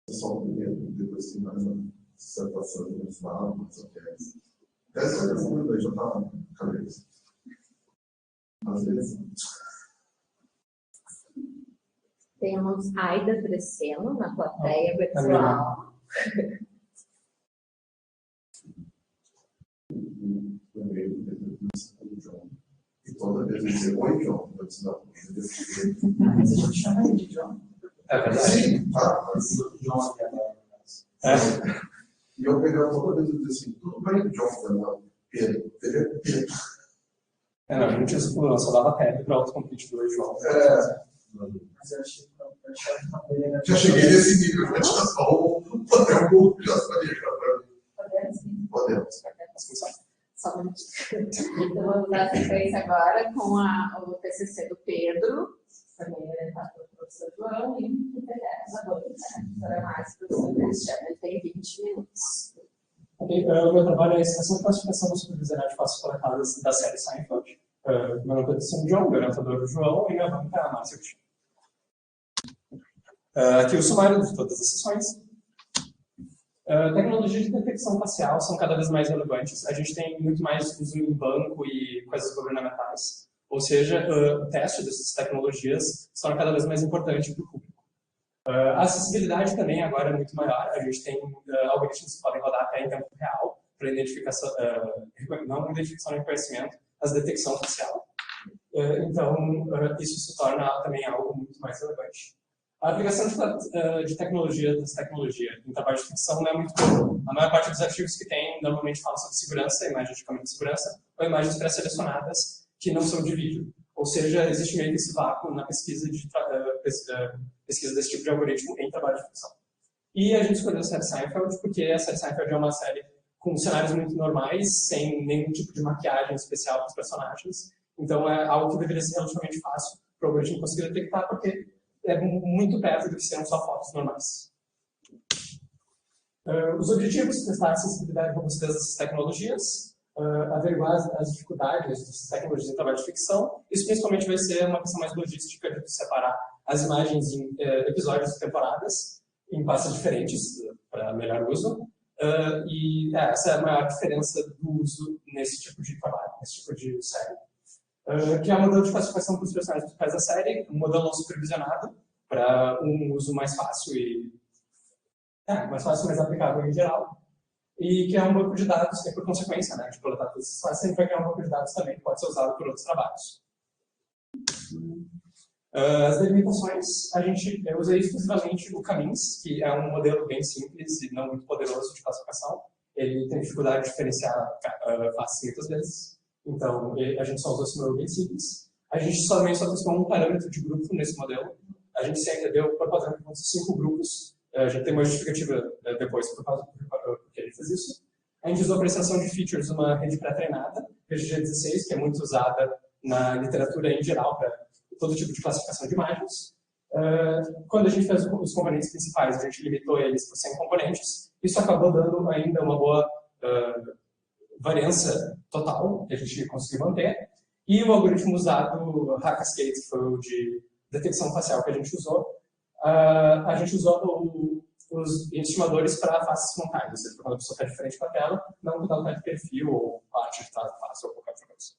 Só o primeiro, depois tem mais uma dissertação no final, mais o que é isso. Essa é a questão daí, já está na cabeça. Às vezes. Temos Aida Bresceno na plateia virtual. E toda vez eu dizer oi, John, eu disse não. Mas a gente chama ele de John. É verdade? Sim, mas o John aqui agora. E eu pegava toda vez e dizia assim, tudo bem, John, não. Pedro, Pedro. Não, a gente só dava Pedro para autocomplete do João. Mas eu achei que já cheguei nesse nível, já tinha só o papel, já sabia que era para mim. Podemos. Só um minuto. Então, vamos dar sequência agora com o TCC do Pedro, também orientado pelo professor João, e o PDF agora, né? Para mais, professor Cristiano, ele tem 20 minutos. O meu trabalho é a estação de classificação supervisional de faces coletadas da série Seinfeld. Meu nome é Pedro John, meu orientador é o João, e meu nome é a Márcia. Aqui o sumário de todas as sessões. Tecnologias de detecção facial são cada vez mais relevantes. A gente tem muito mais uso em banco e coisas governamentais. Ou seja, o teste dessas tecnologias são cada vez mais importante para o público. A acessibilidade também agora é muito maior. A gente tem algoritmos que podem rodar até em tempo real para identificação, não identificação e reconhecimento, mas detecção facial. Então, isso se torna também algo muito mais relevante. A aplicação de tecnologia em trabalho de ficção não é muito comum. A maior parte dos artigos que tem normalmente fala sobre segurança, imagens de câmera de segurança, ou imagens pré-selecionadas que não são de vídeo. Ou seja, existe meio que esse vácuo na pesquisa desse tipo de algoritmo em trabalho de ficção. E a gente escolheu a série Seinfeld porque a série Seinfeld é uma série com cenários muito normais, sem nenhum tipo de maquiagem especial para os personagens. Então é algo que deveria ser relativamente fácil para o algoritmo conseguir detectar, porque é muito perto do que serão só fotos normais. Os objetivos: testar a acessibilidade e robustez dessas tecnologias, averiguar as dificuldades dessas tecnologias em trabalho de ficção. Isso principalmente vai ser uma questão mais logística de separar as imagens em episódios e temporadas em pastas diferentes para melhor uso. E essa é a maior diferença do uso nesse tipo de trabalho, nesse tipo de série. Que é o modelo de classificação para os personagens principais da série, um modelo não supervisionado, para um uso mais fácil mais aplicável em geral, e que é um banco de dados que, por consequência, né, de coletar todas essas fases, sempre vai criar um banco de dados também que pode ser usado por outros trabalhos. As delimitações, eu usei exclusivamente o Camins, que é um modelo bem simples e não muito poderoso de classificação. Ele tem dificuldade de diferenciar faces muitas vezes. Então, a gente só usou esse modelo bem simples. A gente somente só testou um parâmetro de grupo nesse modelo. A gente sempre deu por padrão de 5 grupos. A gente tem uma justificativa depois por causa porque a gente fez isso. A gente usou a apreciação de features, uma rede pré-treinada, PGG16, que é muito usada na literatura em geral para todo tipo de classificação de imagens. Quando a gente fez os componentes principais, a gente limitou eles por 100 componentes. Isso acabou dando ainda uma boa variância total, que a gente conseguiu manter. E o algoritmo usado, o Cascade, que foi o de detecção facial que a gente usou os estimadores para faces frontais, ou seja, quando a pessoa está de frente com a tela, não quando ela está de perfil ou parte de trás da face ou qualquer outra coisa.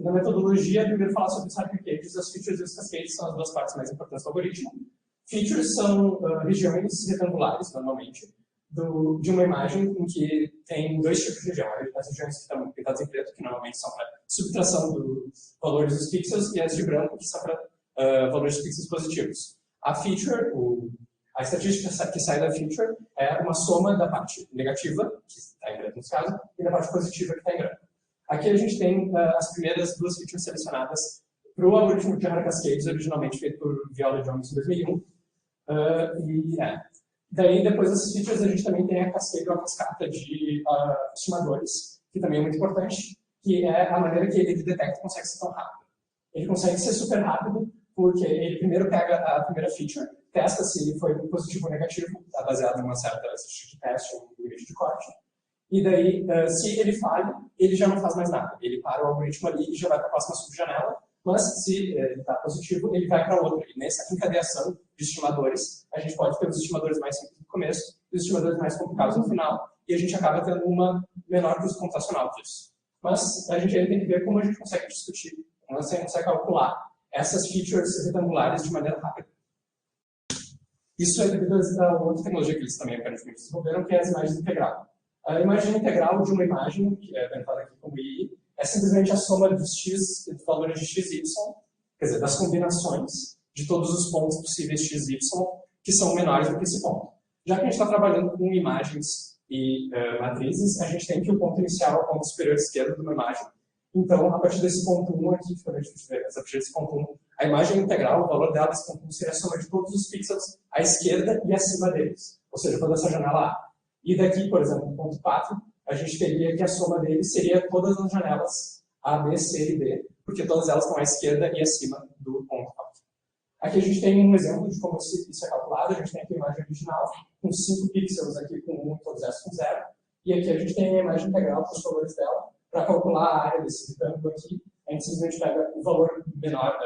Na metodologia, primeiro falar sobre os hypercades. As features e os cascades são as duas partes mais importantes do algoritmo. Features são regiões retangulares, normalmente, de uma imagem em que tem dois tipos de região. As regiões que estão pintadas em preto, que normalmente são para subtração dos valores dos pixels, e as de branco, que são para valores de pixels positivos. A feature, a estatística que sai da feature é uma soma da parte negativa, que está em preto nesse caso, e da parte positiva, que está em branco. Aqui a gente tem as primeiras duas features selecionadas para o algoritmo de Hara Cascades, originalmente feito por Viola Jones em 2001. Daí, depois dessas features, a gente também tem a cascade ou a cascata de estimadores, que também é muito importante, que é a maneira que ele detecta e consegue ser tão rápido. Ele consegue ser super rápido, porque ele primeiro pega a primeira feature, testa se foi positivo ou negativo, baseado em uma certa estatística de teste, um limite de corte. E daí, se ele falha, ele já não faz mais nada. Ele para o algoritmo ali e já vai para a próxima subjanela, Mas, se ele está positivo, ele vai para outra. E nessa encadeação de estimadores, a gente pode ter os estimadores mais simples no começo e os estimadores mais complicados no final. E a gente acaba tendo uma menor custo computacional disso. Mas a gente ainda tem que ver como a gente consegue discutir, como a gente consegue calcular essas features retangulares de maneira rápida. Isso é devido a outra tecnologia que eles também aparentemente desenvolveram, que é as imagens integral. A imagem integral de uma imagem, que é apresentada aqui como I, é simplesmente a soma dos x, dos valores de x e y, quer dizer, das combinações de todos os pontos possíveis x e y, que são menores do que esse ponto. Já que a gente está trabalhando com imagens e matrizes, a gente tem que o ponto inicial é o ponto superior esquerdo de uma imagem. Então, a partir desse ponto 1 aqui, a partir desse ponto 1, a imagem integral, o valor dela desse ponto 1 seria a soma de todos os pixels à esquerda e acima deles, ou seja, toda essa janela A. E daqui, por exemplo, no ponto 4, a gente teria que a soma deles seria todas as janelas A, B, C e D, porque todas elas estão à esquerda e acima do ponto 4. Aqui a gente tem um exemplo de como isso é calculado. A gente tem aqui a imagem original, com 5 pixels aqui com 1 e todos esses com 0. E aqui a gente tem a imagem integral com os valores dela. Para calcular a área desse retângulo aqui, a gente simplesmente pega o valor menor,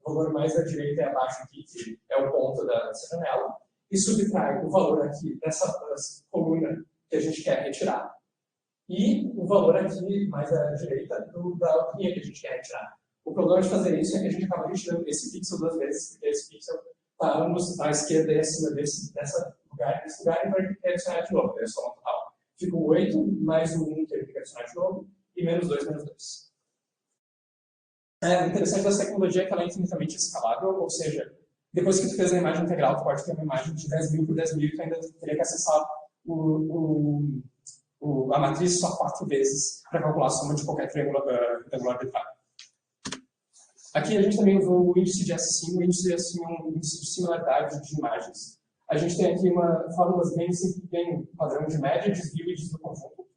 o valor mais à direita e abaixo aqui, que é o ponto dessa janela, e subtrai o valor aqui dessa coluna que a gente quer retirar, e o valor aqui mais à direita da linha que a gente quer retirar. O problema de fazer isso é que a gente acaba retirando esse pixel duas vezes, porque esse pixel está ambos à esquerda e acima desse lugar, e vai adicionar de novo, é a soma total. Fica o 8 mais o 1 que ele tem que adicionar de novo, e menos 2 menos 2. O interessante dessa tecnologia é que ela é infinitamente escalável, ou seja, depois que tu fez a imagem integral, tu pode ter uma imagem de 10.000 por 10.000 e tu ainda teria que acessar a matriz só 4 vezes para calcular a soma de qualquer triângulo arbitrário. Aqui a gente também usou o índice de S-sim. O índice de S-sim é um índice de similaridade de imagens. A gente tem aqui fórmulas bem padrão de média, desvio e desvio conjunto.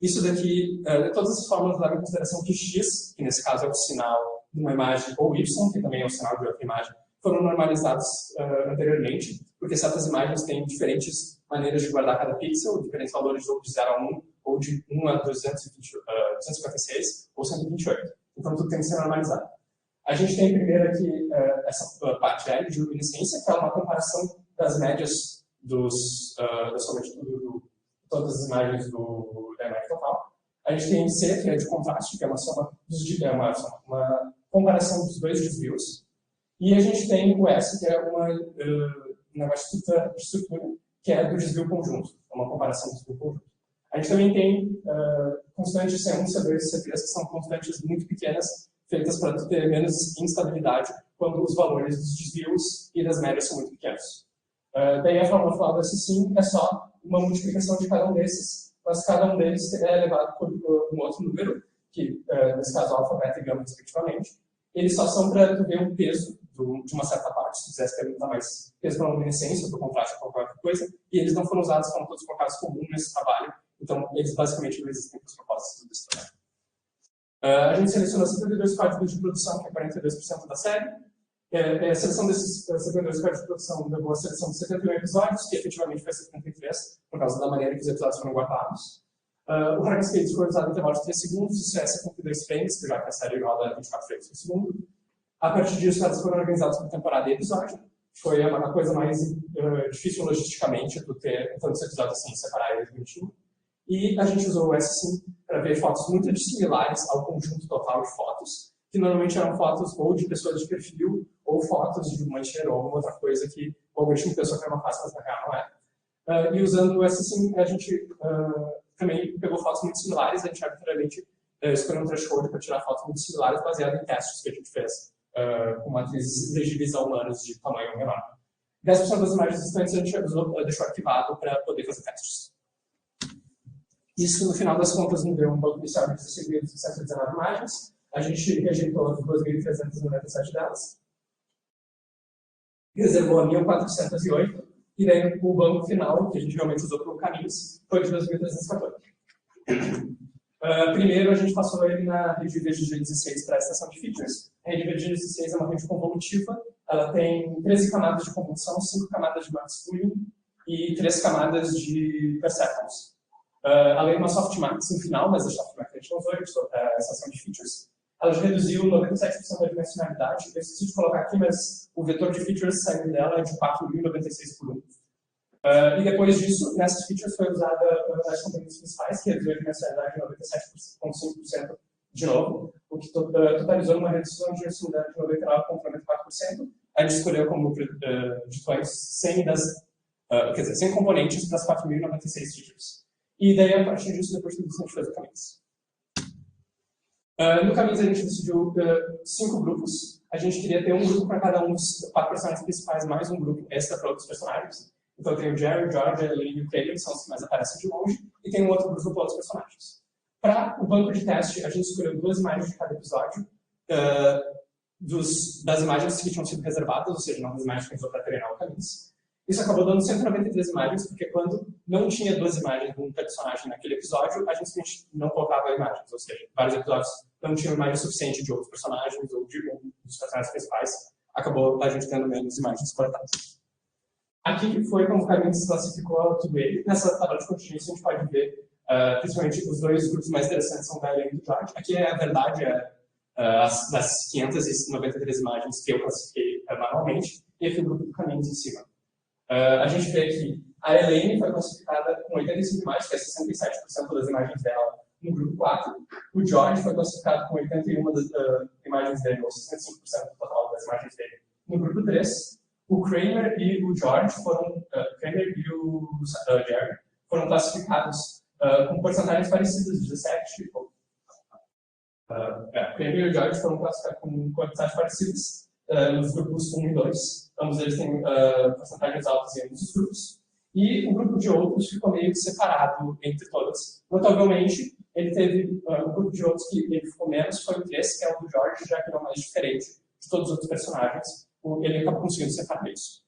Isso daqui, todas as fórmulas levam em consideração que x, que nesse caso é o sinal de uma imagem, ou y, que também é o sinal de outra imagem, foram normalizados anteriormente, porque certas imagens têm diferentes maneiras de guardar cada pixel, diferentes valores de 0 a 1, ou de 1 a 256, ou 128. Então tudo tem que ser normalizado. A gente tem primeiro aqui essa parte L de luminescência, que é uma comparação das médias da soma de todas as imagens da imagem total. A gente tem C, que é de contraste, que é uma comparação dos dois desvios. E a gente tem o S, que é uma estrutura, que é do desvio conjunto, uma comparação do desvio conjunto. A gente também tem constantes C1, C2 e C3, que são constantes muito pequenas, feitas para ter menos instabilidade quando os valores dos desvios e das médias são muito pequenos. Daí a fórmula final do S-sim é só uma multiplicação de cada um desses, mas cada um deles é elevado por um outro número, que nesse caso alfa, beta e gama respectivamente. Eles só são para ver o peso de uma certa parte, se quisesse perguntar mais peso para luminescência, para contraste ou qualquer outra coisa, e eles não foram usados como todos colocados comuns nesse trabalho, então eles basicamente não existem para os propósitos desse trabalho. A gente selecionou 72 códigos de produção, que é 42% da série. A seleção desses 72 códigos de produção levou a seleção de 71 episódios, que efetivamente foi 73, por causa da maneira que os episódios foram guardados. O Harmscale foi usado em intervalo de 3 segundos, isso é 72 frames, já que a série roda 24 frames por segundo. A partir disso, elas foram organizadas por temporada e episódio. Foi a coisa mais difícil logisticamente, do ter tantos episódios assim, separar eles bonitinho. E a gente usou o S-sim para ver fotos muito similares ao conjunto total de fotos, que normalmente eram fotos ou de pessoas de perfil, ou fotos de uma encher ou alguma outra coisa que o algoritmo pensou que era uma fácil, mas na real não é. E usando o S-sim, a gente também pegou fotos muito similares, a gente arbitrariamente escolheu um threshold para tirar fotos muito similares, baseado em testes que a gente fez com matrizes legíveis a humanos de tamanho menor. 10% das imagens distantes a gente deixou arquivado para poder fazer testes. Isso, no final das contas, nos deu um banco inicial de 16.619 imagens. A gente rejeitou as 2.397 delas. Reservou a 1.408. E daí o banco final, que a gente realmente usou para o caminhos, foi de 2.314. Primeiro, a gente passou ele na rede VGG16 para a estação de features. A rede VGG16 é uma rede convolutiva. Ela tem 13 camadas de convolução, 5 camadas de max pooling e 3 camadas de perceptrons. Além de uma softmax no final, mas a softmax a gente não usou, a gente usou a estação de features. ela já reduziu 97% da dimensionalidade. Eu esqueci de colocar aqui, mas o vetor de features saindo dela é de 4.096 por 1. E depois disso, nessas features foi usada as componentes principais, que reduziu a dimensionalidade em 97,5% de novo, o que totalizou uma redução de dimensionalidade de 99,94%. A gente escolheu como dito antes 100 componentes das 4.096 features. E daí, a partir disso, depois tudo isso, a gente fez o Caminhos. No Caminhos, a gente decidiu 5 grupos. A gente queria ter um grupo para cada um dos 4 personagens principais, mais um grupo extra para outros personagens. Então, tem o Jerry, o George, a Elaine e o Craig, que são os que mais aparecem de longe, e tem um outro grupo para outros personagens. Para o banco de teste, a gente escolheu 2 imagens de cada episódio, das imagens que tinham sido reservadas, ou seja, não as imagens que a gente usou para treinar o Caminhos. Isso acabou dando 193 imagens, porque quando não tinha 2 imagens de um personagem naquele episódio, a gente não colocava imagens, ou seja, vários episódios não tinham imagem suficiente de outros personagens ou de um dos personagens principais, acabou a gente tendo menos imagens coletadas. Aqui foi como o Caminhos classificou tudo ele. Nessa tabela de contingência a gente pode ver, principalmente, os 2 grupos mais interessantes são da Elaine e do George. Aqui, a verdade, das 593 imagens que eu classifiquei manualmente, e aqui o grupo do Caminhos em cima. A gente vê que a Elaine foi classificada com 85 imagens, que é 67% das imagens dela, no grupo 4. O George foi classificado com 81 das imagens dele, ou 65% do total das imagens dele, no grupo 3. O Kramer e o George Kramer e o Jerry foram classificados com porcentagens parecidas, 17. Kramer e o George foram classificados com quantidades parecidas nos grupos 1 e 2. Ambos eles têm porcentagens altas em ambos os grupos. E o grupo de outros ficou meio que separado entre todos. Notavelmente, ele teve o grupo de outros que ele ficou menos, foi o 3, que é o do George, já que ele é o mais diferente de todos os outros personagens. Ele acabou conseguindo separar isso.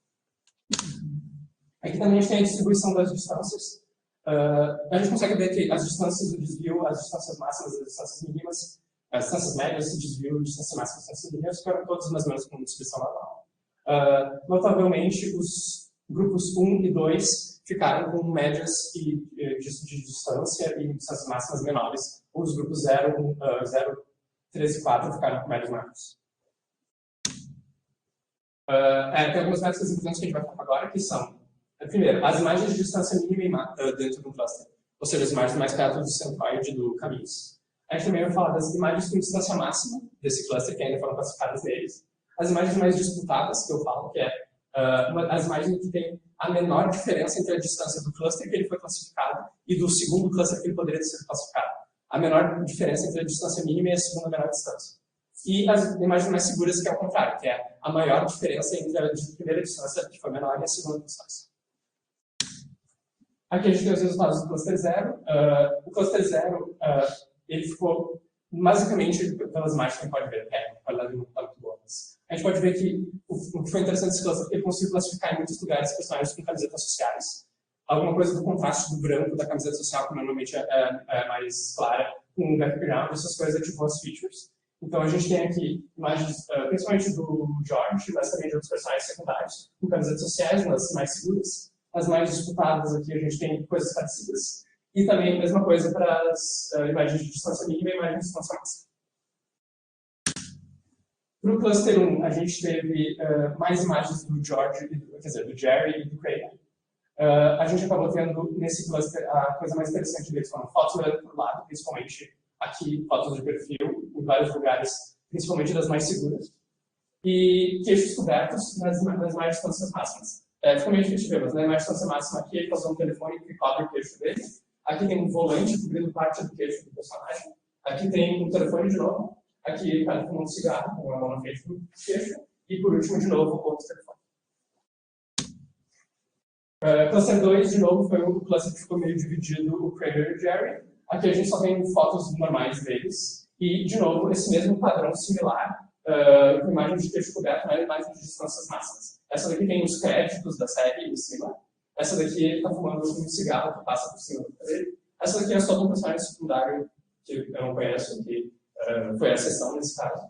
Aqui também a gente tem a distribuição das distâncias. A gente consegue ver que as distâncias do desvio, as distâncias máximas, as distâncias mínimas, as distâncias médias, esse desvio, distâncias máximas, distâncias mínimas, ficaram todas mais ou menos com distribuição normal. Notavelmente, os grupos 1 e 2 ficaram com médias de distância e distâncias máximas menores. Os grupos 0, 3 e 4 ficaram com médias maiores. Tem algumas métricas importantes que a gente vai falar agora, que são, primeiro, as imagens de distância mínima dentro do cluster, ou seja, as imagens mais perto do centroide do Caminhos. A gente também vai falar das imagens com distância máxima desse cluster, que ainda foram classificadas neles. As imagens mais disputadas, que eu falo, que é as imagens que tem a menor diferença entre a distância do cluster que ele foi classificado e do segundo cluster que ele poderia ter sido classificado. A menor diferença entre a distância mínima e a segunda menor distância. E as imagens mais seguras, que é o contrário, que é a maior diferença entre a primeira distância, que foi menor, e a segunda distância. Aqui a gente tem os resultados do cluster 0. O cluster 0, ele ficou, basicamente, pelas imagens que a gente pode ver, a qualidade não está muito boa, mas a gente pode ver que o que foi interessante desse cluster é que ele conseguiu classificar em muitos lugares personagens com camisetas sociais. Alguma coisa do contraste do branco da camiseta social, que normalmente é mais clara, com um background, essas coisas ativou as features. Então, a gente tem aqui imagens, principalmente do George, mas também de outros personagens secundários, com camisetas sociais, umas mais seguras. As mais disputadas aqui, a gente tem coisas parecidas. E também a mesma coisa para as imagens de distância mínima e imagens de distância máxima. Para o cluster 1, a gente teve mais imagens do George, do Jerry e do Craig. A gente acabou tendo, nesse cluster, a coisa mais interessante deles foram fotos olhando para o lado, principalmente aqui, fotos de perfil, em vários lugares, principalmente das mais seguras. E queixos cobertos nas mais distâncias máximas. Ficou meio difícil de ver, mas na mais distância máxima aqui ele passou um telefone que cobre o queixo dele. Aqui tem um volante cobrindo parte do queixo do personagem. Aqui tem um telefone de novo. Aqui ele está fumando um cigarro com a mão na frente do queixo. E por último, de novo, outro telefone. Cluster 2, de novo, foi o cluster que ficou meio dividido, o Kramer e o Jerry. Aqui a gente só tem fotos normais deles. E, de novo, esse mesmo padrão similar, com imagens de queixo coberto, mas imagens de distâncias máximas. Essa daqui tem os créditos da série em cima. Essa daqui ele está fumando um cigarro que passa por cima dele. Essa daqui é só de um personagem secundário que eu não conheço, que foi a exceção nesse caso.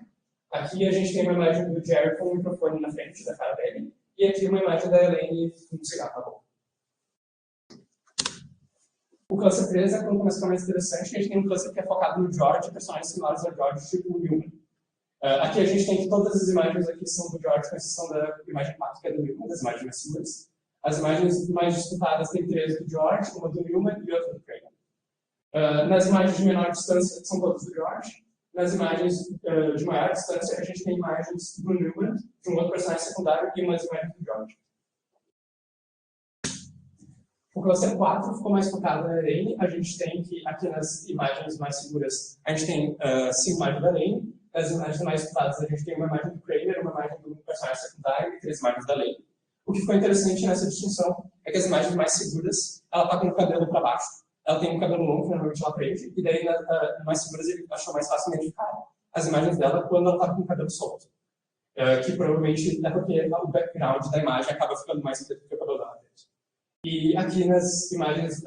Aqui a gente tem uma imagem do Jerry com o microfone na frente da cara dele. E aqui uma imagem da Elaine com um cigarro na boca. O cluster 3 é quando começa a ficar mais interessante. A gente tem um cluster que é focado no George, personagens similares ao George, tipo o Newman. Aqui a gente tem que todas as imagens aqui são do George, com exceção da imagem 4, que é do Newman, das imagens mais seguras. As imagens mais disputadas tem 3 do George, uma do Newman e outra do Kramer. Nas imagens de menor distância, são todas do George. Nas imagens de maior distância, a gente tem imagens do Newman, de um outro personagem secundário, e umas imagens do George. O cluster 4 ficou mais focado na Elaine. A gente tem que, aqui nas imagens mais seguras, a gente tem 5 imagens da Elaine. Nas imagens mais disputadas, a gente tem uma imagem do Kramer, uma imagem do personagem secundário e 3 imagens da Elaine. O que ficou interessante nessa distinção é que as imagens mais seguras, ela está com o cabelo para baixo. Ela tem um cabelo longo, que normalmente ela prende, e daí nas mais seguras ele achou mais fácil identificar as imagens dela quando ela está com o cabelo solto. Que provavelmente é porque o background da imagem acaba ficando mais preto que o cabelo dela. E aqui nas imagens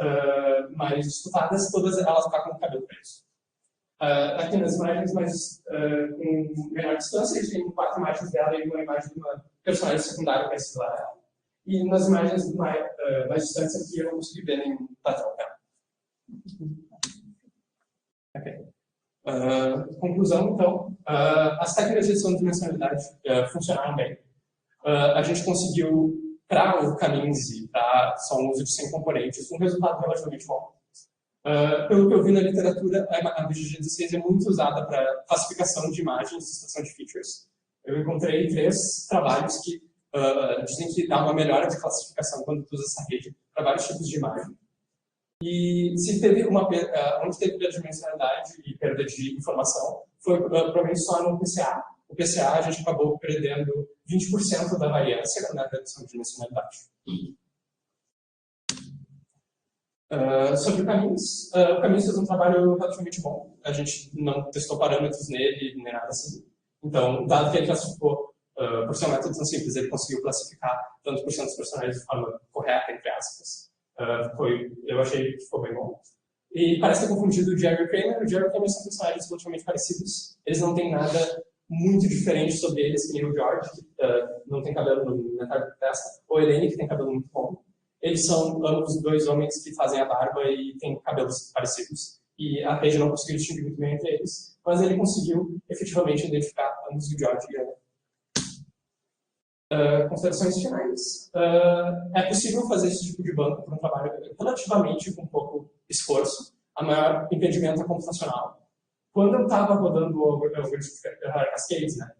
mais disputadas, todas elas estão com o cabelo preso. Aqui nas imagens mais com menor distância, a gente tem 4 imagens dela e uma imagem de uma personagem secundária parecida a ela. E nas imagens mais distantes aqui eu não consegui ver nenhum padrão dela. Okay. Conclusão, então, as técnicas de edição de dimensionalidade funcionaram bem. A gente conseguiu, para o caminhos e para só um uso de 100 componentes, um resultado relativamente bom. Pelo que eu vi na literatura, a BGG16 é muito usada para classificação de imagens e extração de features. Eu encontrei 3 trabalhos que dizem que dá uma melhora de classificação quando tu usa essa rede para vários tipos de imagem. E se teve onde teve perda de dimensionalidade e perda de informação, foi provavelmente só no PCA. O PCA a gente acabou perdendo 20% da variância na redução de dimensionalidade. Sobre o Caminhos fez um trabalho relativamente bom. A gente não testou parâmetros nele, nem nada assim. Então, dado que ele classificou, por ser um método tão simples, ele conseguiu classificar tanto por cento dos personagens de forma correta, entre aspas. Eu achei que ficou bem bom. E parece ter confundido o Jerry e o Kramer. O Jerry e o Kramer são personagens relativamente parecidos. Eles não têm nada muito diferente sobre eles, que nem o George, que não tem cabelo no metade da testa, ou a Elaine, que tem cabelo muito longo. Eles são ambos 2 homens que fazem a barba e têm cabelos parecidos. E a Paige não conseguiu distinguir muito bem entre eles, mas ele conseguiu efetivamente identificar ambos o George e a Elaine. Considerações finais. É possível fazer esse tipo de banco por um trabalho relativamente com pouco esforço. A maior impedimento é computacional. Quando eu estava rodando o Cascades, né,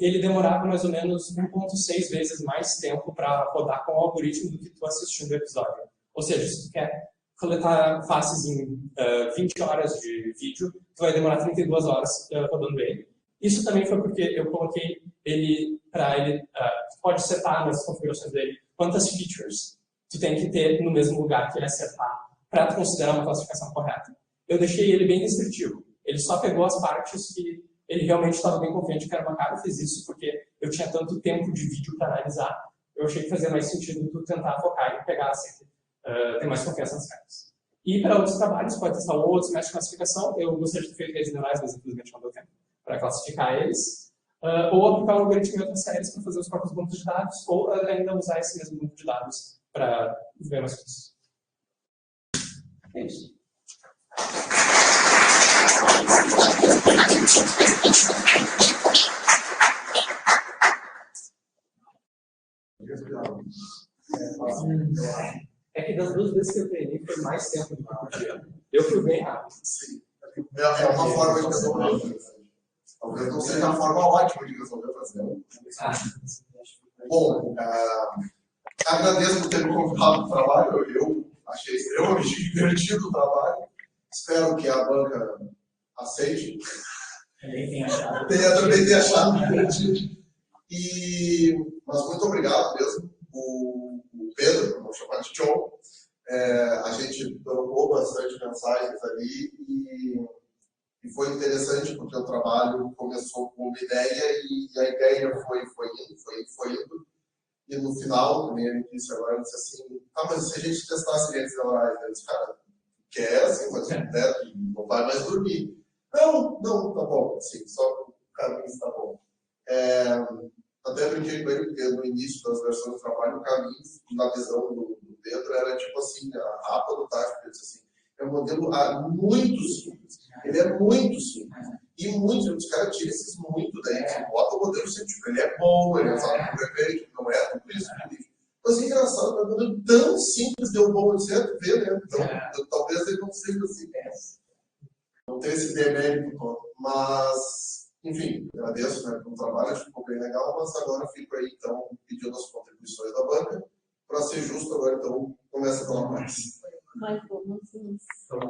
ele demorava mais ou menos 1,6 vezes mais tempo para rodar com o algoritmo do que tu assistindo o episódio. Ou seja, se tu quer coletar faces em 20 horas de vídeo, tu vai demorar 32 horas rodando ele. Isso também foi porque eu coloquei ele para ele, pode setar nas configurações dele quantas features tu tem que ter no mesmo lugar que ele acertar para tu considerar uma classificação correta. Eu deixei ele bem restritivo. Ele só pegou as partes que ele realmente estava bem confiante que era bacana. Eu fiz isso porque eu tinha tanto tempo de vídeo para analisar. Eu achei que fazia mais sentido tu tentar focar e pegar assim, ter mais confiança nas caras. E para outros trabalhos, pode testar outros métodos de classificação. Eu gostaria de ter feito redes neurais, mas infelizmente não deu tempo para classificar eles. Ou aplicar um algoritmo em outras séries para fazer os próprios bancos de dados, ou ainda usar esse mesmo banco de dados para ver mais coisas. É isso. É que das 2 vezes que eu treinei foi mais tempo do que eu podia. Eu fui bem rápido. Sim. É uma forma de resolver. Talvez não seja a forma ótima de resolver o problema. Bom, agradeço por ter me convidado para o trabalho. Eu achei extremamente divertido o trabalho. Espero que a banca aceite. Também tem achado divertido. Mas muito obrigado mesmo. O Pedro, vamos chamar de John, a gente trocou bastante mensagens ali e foi interessante porque o trabalho começou com uma ideia e a ideia foi indo. E no final, também ele disse agora, disse assim, mas se a gente testasse redes neurais, eu disse, cara, quer assim, mas não vai mais dormir. Não, tá bom, assim, só o caminho está bom. Até brinquei com ele, porque no início das versões do trabalho, o caminho, na visão do Pedro, era tipo assim, a rapa do tático, ele disse assim, é um modelo muito simples, ele é muito simples. E E muito, os caras tiram esses muito daí, bota o modelo científico, ele é bom, ele sabe como é feito, não é tudo isso. Mas é engraçado, mas quando é tão simples, deu bom de certo, vê, né? Então, talvez ele não seja assim. Não tem esse demérito todo. Mas, enfim, agradeço, né, pelo trabalho, acho que ficou bem legal, mas agora fico aí, então, pedindo as contribuições da banca. Para ser justo, agora, então, começa pela parte. Nós vamos Então,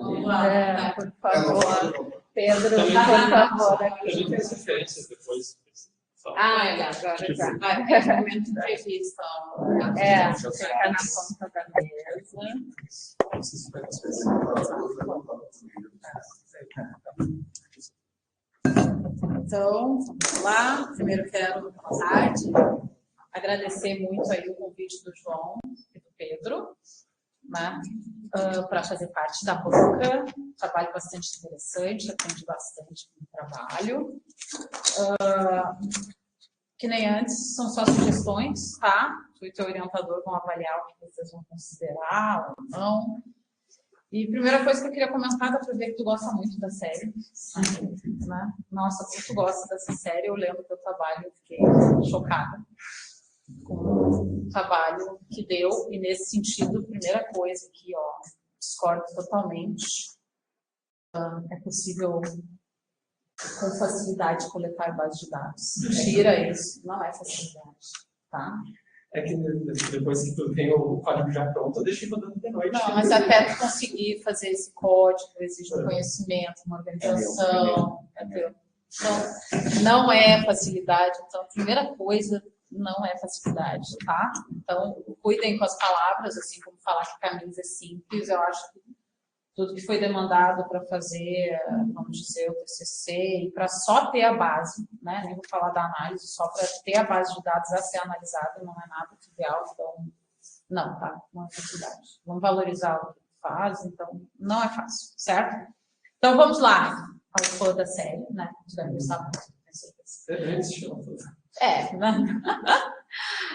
por favor. Pedro, por favor. A gente tem as referências depois. Agora já. Vai, no momento de entrevista. Fica na ponta da mesa. Então, vamos lá. Primeiro quero, boa tarde, agradecer muito aí o convite do João e do Pedro, né, para fazer parte da banca. Trabalho bastante interessante, aprendi bastante com o trabalho. Que nem antes, são só sugestões, tá? O teu orientador vão avaliar o que vocês vão considerar ou não. E a primeira coisa que eu queria comentar, dá pra ver que tu gosta muito da série, né? Nossa, como tu gosta dessa série, eu lembro do teu trabalho, eu fiquei chocada com o trabalho que deu. E nesse sentido, a primeira coisa que, discordo totalmente, é possível com facilidade coletar base de dados. Tira isso, não é facilidade, tá? É que depois que tu tem o código já pronto, eu deixei rodando de noite. Não, mas até tu conseguir fazer esse código, exige um conhecimento, uma organização, entendeu? Então, não é facilidade. Então, a primeira coisa, não é facilidade, tá? Então, cuidem com as palavras, assim como falar que camisa é simples. Eu acho que tudo que foi demandado para fazer, vamos dizer, o TCC, e para só ter a base, né? Nem vou falar da análise, só para ter a base de dados a ser analisada, não é nada trivial, então, não, tá? Não é facilidade. Vamos valorizar o que faz, então, não é fácil, certo? Então, vamos lá, ao fã da série, né? Tu deve gostar muito, tenho certeza. Né?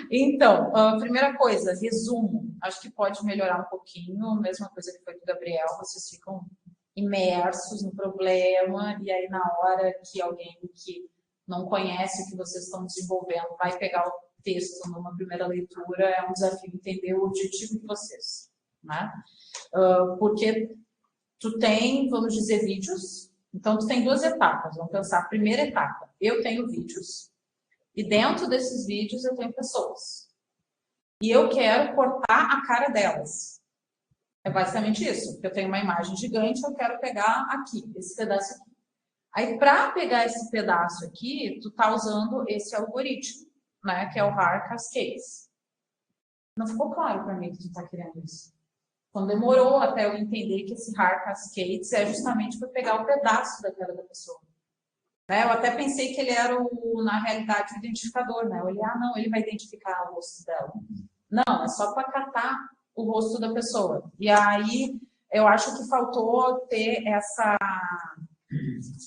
Então, a primeira coisa, resumo. Acho que pode melhorar um pouquinho, a mesma coisa que foi do Gabriel, vocês ficam imersos no problema, e aí na hora que alguém que não conhece o que vocês estão desenvolvendo vai pegar o texto numa primeira leitura, é um desafio entender o objetivo de vocês, né? Porque tu tem, vamos dizer, vídeos, então tu tem duas etapas, vamos pensar, a primeira etapa, eu tenho vídeos, e dentro desses vídeos eu tenho pessoas. E eu quero cortar a cara delas. É basicamente isso. Eu tenho uma imagem gigante, eu quero pegar aqui, esse pedaço aqui. Aí, para pegar esse pedaço aqui, tu tá usando esse algoritmo, né? Que é o RAR Cascades. Não ficou claro para mim que tu tá querendo isso. Então, demorou até eu entender que esse RAR Cascades é justamente para pegar o pedaço da cara da pessoa. Eu até pensei que ele era, na realidade, o identificador, né? Eu olhei, não, ele vai identificar o rosto dela. Não, é só para catar o rosto da pessoa. E aí, eu acho que faltou ter essa,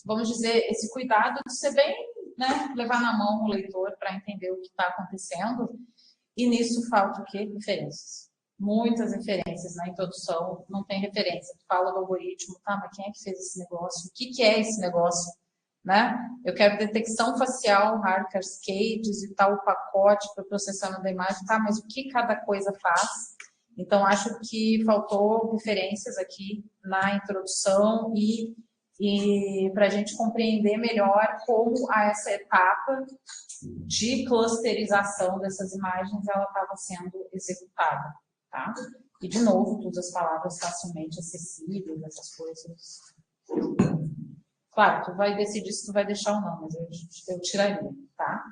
vamos dizer, esse cuidado de ser bem, né? Levar na mão o leitor para entender o que está acontecendo. E nisso falta o quê? Referências. Muitas referências na introdução, não tem referência. Tu fala do algoritmo, tá, mas quem é que fez esse negócio? O que é esse negócio? Né? Eu quero detecção facial, RAR Cascades e tal, o pacote para processamento da imagem, tá? Mas o que cada coisa faz? Então, acho que faltou referências aqui na introdução e para a gente compreender melhor como essa etapa de clusterização dessas imagens ela estava sendo executada, tá? E, de novo, todas as palavras facilmente acessíveis, essas coisas. Claro, tu vai decidir se tu vai deixar ou não, mas eu tiraria, tá?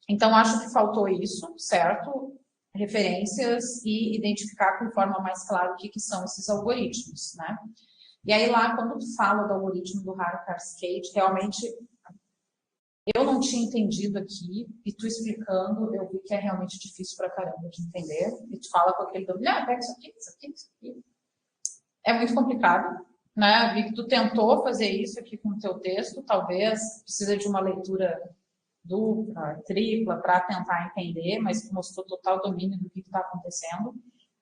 Então, acho que faltou isso, certo? Referências e identificar com forma mais clara o que são esses algoritmos, né? E aí lá, quando tu fala do algoritmo do RAR Cascade, realmente eu não tinha entendido aqui, e tu explicando, eu vi que é realmente difícil pra caramba de entender, e tu fala com aquele domínio, pega isso aqui, isso aqui, isso aqui. É muito complicado. Né? Vi que tu tentou fazer isso aqui com o teu texto, talvez precisa de uma leitura dupla, tripla, para tentar entender, mas tu mostrou total domínio do que está acontecendo.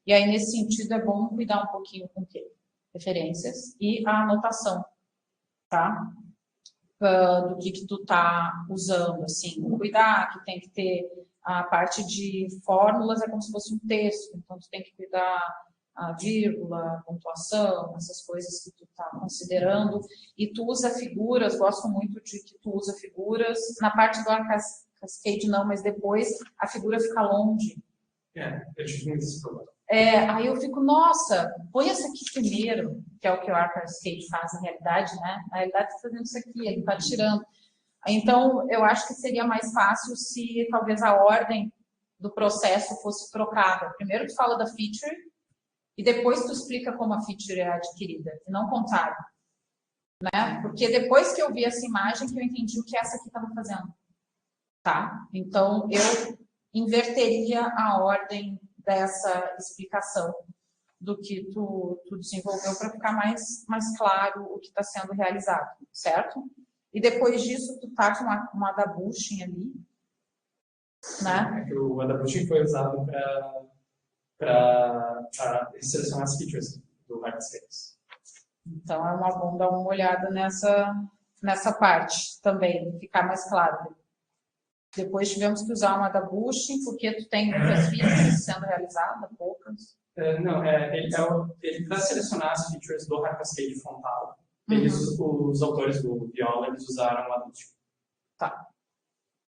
E aí, nesse sentido, é bom cuidar um pouquinho com o quê? Referências e a anotação. tá? Do que tu tá usando, assim, cuidar, que tem que ter a parte de fórmulas, é como se fosse um texto, então tu tem que cuidar a vírgula, a pontuação, essas coisas que tu tá considerando, e tu usa figuras, gosto muito de que tu usa figuras, na parte do Cascade não, mas depois a figura fica longe. Eu tive muito esse problema. Aí eu fico, nossa, põe essa aqui primeiro, que é o que o Arcade faz na realidade, né? Na realidade, está fazendo isso aqui, ele está tirando. Então, eu acho que seria mais fácil se talvez a ordem do processo fosse trocada. Primeiro tu fala da feature e depois tu explica como a feature é adquirida, e não o contrário. Né? Porque depois que eu vi essa imagem que eu entendi o que essa aqui estava fazendo. Tá? Então, eu inverteria a ordem dessa explicação do que tu desenvolveu para ficar mais claro o que está sendo realizado, certo? E depois disso, tu tá com uma adabushing ali, né? O adabushing foi usado para selecionar as features do Arcade. Então, é bom dar uma olhada nessa parte também, ficar mais claro. Depois tivemos que usar uma adabushing, porque tu tem muitas features sendo realizadas, poucas. Não, ele para selecionar as features do Cascade frontal, os autores do Viola, eles usaram o adabushing. Tá.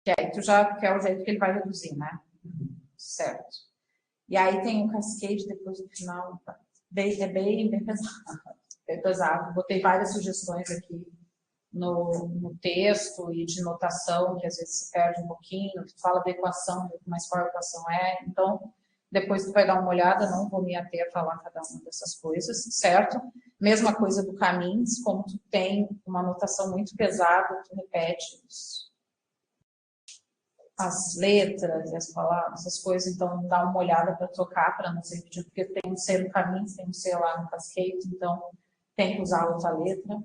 Que aí tu já quer o jeito que ele vai reduzir, né? Certo. E aí tem o Cascade depois no final. É bem pesado. Bem pesado. Botei várias sugestões aqui no texto e de notação, que às vezes se perde um pouquinho, tu fala da equação, mas qual a equação é. Então, depois tu vai dar uma olhada, não vou me ater a falar cada uma dessas coisas, certo? Mesma coisa do caminhos, como tu tem uma notação muito pesada, tu repete as letras e as palavras, essas coisas, então dá uma olhada para trocar, para não ser repetido, porque tem um C no caminhos, tem um C lá no Cascade, então tem que usar outra letra.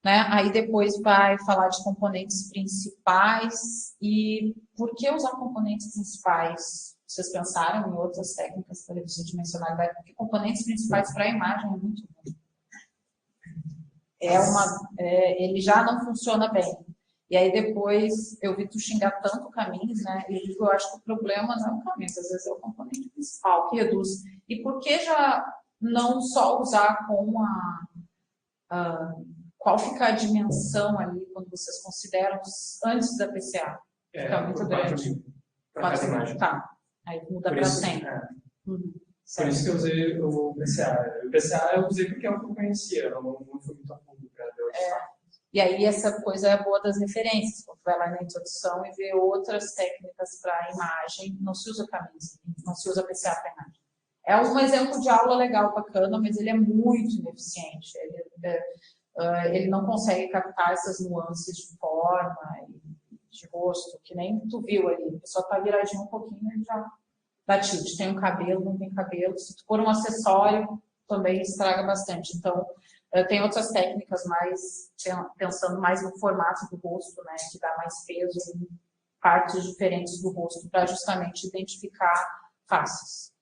Né? Aí depois vai falar de componentes principais e por que usar componentes principais? Vocês pensaram em outras técnicas para reduzir dimensionalidade? Porque componentes principais para a imagem é muito bom. Ele já não funciona bem. E aí depois eu vi tu xingar tanto caminhos, né? E eu acho que o problema não é o caminho, às vezes é o componente principal que reduz. E por que já não só usar com qual fica a dimensão ali quando vocês consideram antes da PCA? Fica muito grande. 4 imagem. Tá. Aí muda para 100. Por isso que eu usei o PCA. O PCA eu usei porque é o que eu conhecia, não fui muito a fundo para ver outros fatos. E aí essa coisa é boa das referências. Você vai lá na introdução e vê outras técnicas para imagem. Não se usa caminhos, não se usa PCA para imagem. É um exemplo de aula legal, bacana, mas ele é muito ineficiente. Ele não consegue captar essas nuances de forma e de rosto, que nem tu viu ali. A pessoa tá viradinho um pouquinho e já dá tilt. Tem um cabelo, não tem cabelo. Se tu for um acessório, também estraga bastante. Então, tem outras técnicas mais, pensando mais no formato do rosto, né, que dá mais peso em partes diferentes do rosto, para justamente identificar faces.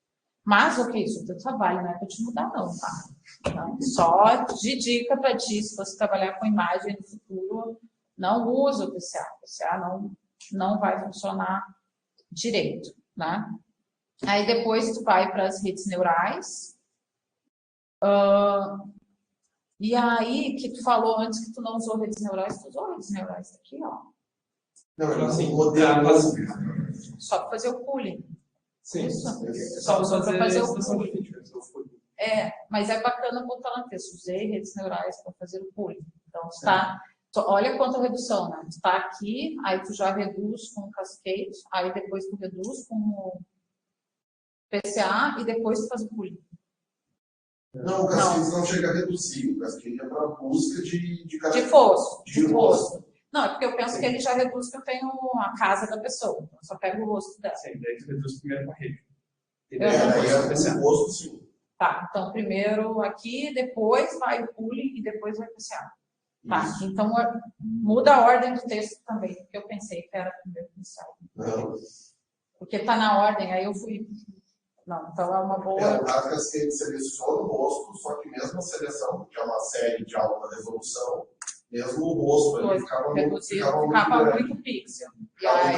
Mas, ok, isso é o teu trabalho, não é para te mudar não, tá? Então, só de dica para ti, se você trabalhar com imagem no futuro, não usa o PCA. O PCA não vai funcionar direito, né? Aí depois tu vai para as redes neurais. E aí, que tu falou antes que tu não usou redes neurais, tu usou redes neurais aqui, ó. Não, assim, só para fazer o pooling. Sim, isso. Só usou para fazer o pooling. Mas é bacana botar no texto. Usei redes neurais para fazer o pooling. Então, olha quanta redução, né? Tu tá aqui, aí tu já reduz com o Cascade, aí depois tu reduz com o PCA e depois tu faz o pooling. Não, o Cascade não chega a reduzir. O Cascade é para busca de fosso. De rosto. Não, é porque eu penso que ele já reduz que eu tenho a casa da pessoa. Então, eu só pego o rosto dela. Sim, daí tu reduz primeiro com a rede. Aí é o rosto, sim. Tá, então primeiro aqui, depois vai o pooling e depois vai o PCA. Tá, então muda a ordem do texto também, porque eu pensei que era primeiro PCA. Não. Porque tá na ordem, aí eu fui... Não, então é uma boa... O Cascade seleciona o rosto, só que mesmo a seleção, que é uma série de alta resolução, mesmo o rosto ali ficava muito pixel. Ficava muito pixel. A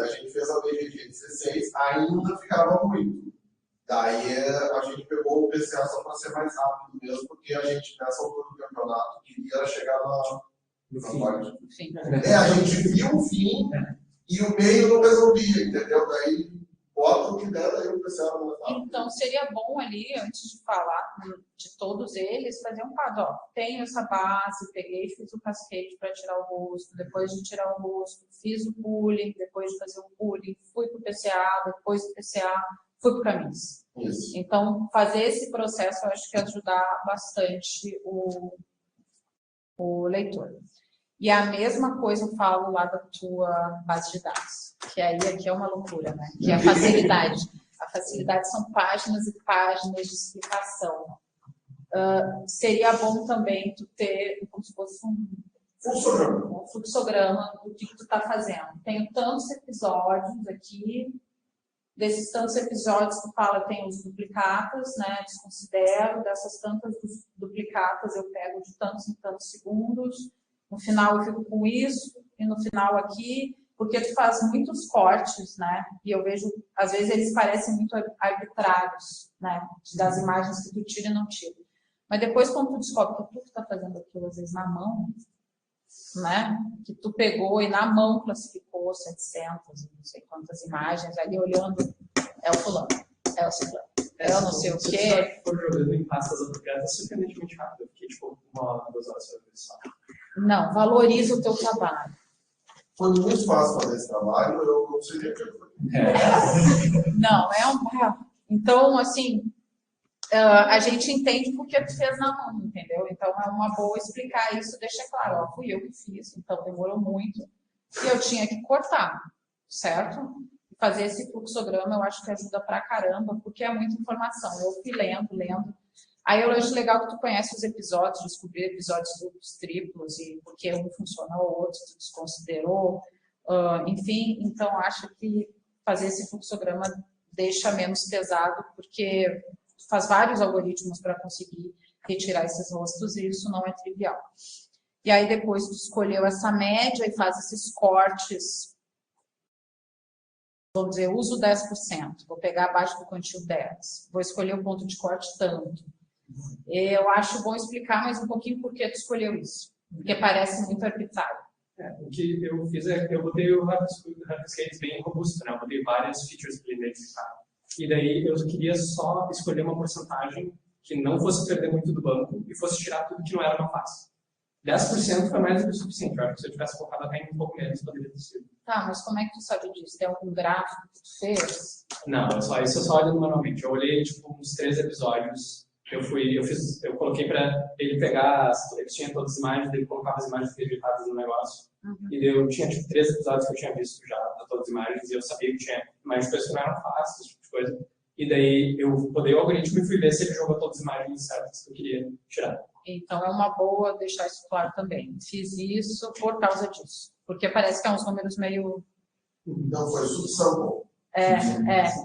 gente fez a BGG 16, ainda ficava muito. Daí a gente pegou o PCA só para ser mais rápido mesmo, porque a gente, nessa altura do campeonato, queria chegar no fim. A gente viu o fim e o meio não resolvia, entendeu? Daí bota o que der, daí o PCA não vai. Então seria bom ali, antes de falar de todos eles, fazer um quadro. Ó, tenho essa base, peguei, fiz o cascade para tirar o rosto, depois de tirar o rosto, fiz o pooling, depois de fazer o pooling, fui para o PCA, depois do PCA, fui para o camis. Então, fazer esse processo, eu acho que ajudar bastante o leitor. E a mesma coisa eu falo lá da tua base de dados, que aí aqui é uma loucura, né? Que é a facilidade. A facilidade são páginas e páginas de explicação. Seria bom também tu ter como se fosse um fluxograma do que tu está fazendo. Tenho tantos episódios aqui, desses tantos episódios que fala, tem os duplicatas, né? Desconsidero, dessas tantas duplicatas eu pego de tantos em tantos segundos. No final eu fico com isso, e no final aqui, porque tu faz muitos cortes, né? E eu vejo, às vezes eles parecem muito arbitrários, né? Das imagens que tu tira e não tira. Mas depois, quando tu descobre que tu está fazendo aquilo, às vezes na mão, né? Que tu pegou e na mão classificou 700, não sei quantas imagens, ali olhando, é o fulano, é o ciclano, é o não sei o quê. Se for jogando em pastas apropriadas, é surpreendentemente rápido. Eu fiquei tipo 1 hora, 2 horas para ver só. Não, valoriza o teu trabalho. Foi muito fácil fazer esse trabalho, eu não seria capaz. Não, então, assim, a gente entende porque tu fez na mão, entendeu? Então, é uma boa explicar isso, deixa claro, ó, fui eu que fiz, então demorou muito, e eu tinha que cortar, certo? Fazer esse fluxograma eu acho que ajuda pra caramba, porque é muita informação. Eu fui lendo. Aí eu acho legal que tu conhece os episódios, descobrir episódios duplos, triplos, e porque um funciona ou outro, tu desconsiderou, enfim, então acho que fazer esse fluxograma deixa menos pesado, porque tu faz vários algoritmos para conseguir retirar esses rostos, e isso não é trivial. E aí depois tu escolheu essa média e faz esses cortes, vamos dizer, uso 10%, vou pegar abaixo do quantil 10%, vou escolher o ponto de corte tanto. Eu acho bom explicar mais um pouquinho por que tu escolheu isso, porque parece muito arbitrário. O que eu fiz é, eu botei o Rapscales bem robusto, né? Eu botei várias features para ele identificar. E daí eu queria só escolher uma porcentagem que não fosse perder muito do banco e fosse tirar tudo que não era uma face. 10% foi mais do que o suficiente. Eu acho que se eu tivesse colocado até em um pouco menos, poderia ter sido. Tá, mas como é que tu sabe disso? Tem algum gráfico que tu fez? Não, isso eu só olhando manualmente. Eu olhei, tipo, uns 3 episódios. Eu coloquei para ele pegar, ele tinha todas as imagens, ele colocava as imagens editadas no negócio. E eu tinha, tipo, 3 episódios que eu tinha visto já, de todas as imagens, e eu sabia que tinha imagens que não eram fáceis, esse tipo de coisa. E daí eu rodei o algoritmo e fui ver se ele jogou todas as imagens certas que eu queria tirar. Então é uma boa deixar isso claro também. Fiz isso por causa disso. Porque parece que é uns números meio... Não, foi subsample.